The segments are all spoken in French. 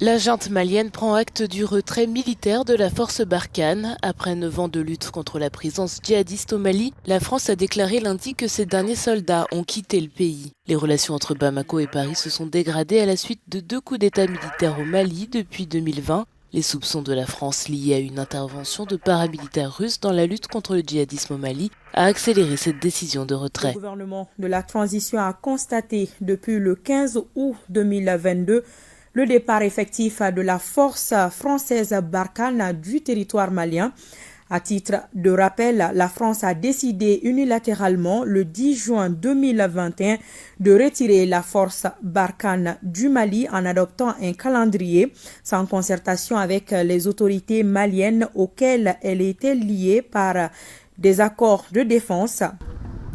La junte malienne prend acte du retrait militaire de la force Barkhane. Après 9 ans de lutte contre la présence djihadiste au Mali, la France a déclaré lundi que ses derniers soldats ont quitté le pays. Les relations entre Bamako et Paris se sont dégradées à la suite de 2 coups d'État militaires au Mali depuis 2020. Les soupçons de la France liés à une intervention de paramilitaires russes dans la lutte contre le djihadisme au Mali a accéléré cette décision de retrait. Le gouvernement de la transition a constaté depuis le 15 août 2022 le départ effectif de la force française Barkhane du territoire malien. À titre de rappel, la France a décidé unilatéralement le 10 juin 2021 de retirer la force Barkhane du Mali en adoptant un calendrier sans concertation avec les autorités maliennes auxquelles elle était liée par des accords de défense.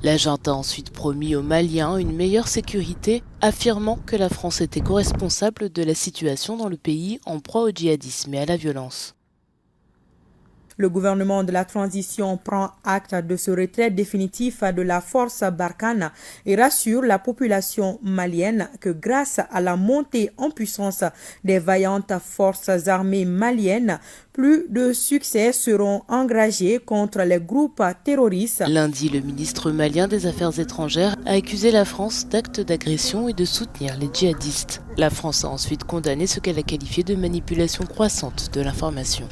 La junte a ensuite promis aux Maliens une meilleure sécurité, affirmant que la France était co-responsable de la situation dans le pays en proie au djihadisme et à la violence. Le gouvernement de la transition prend acte de ce retrait définitif de la force Barkhane et rassure la population malienne que grâce à la montée en puissance des vaillantes forces armées maliennes, plus de succès seront engagés contre les groupes terroristes. Lundi, le ministre malien des Affaires étrangères a accusé la France d'actes d'agression et de soutenir les djihadistes. La France a ensuite condamné ce qu'elle a qualifié de manipulation croissante de l'information.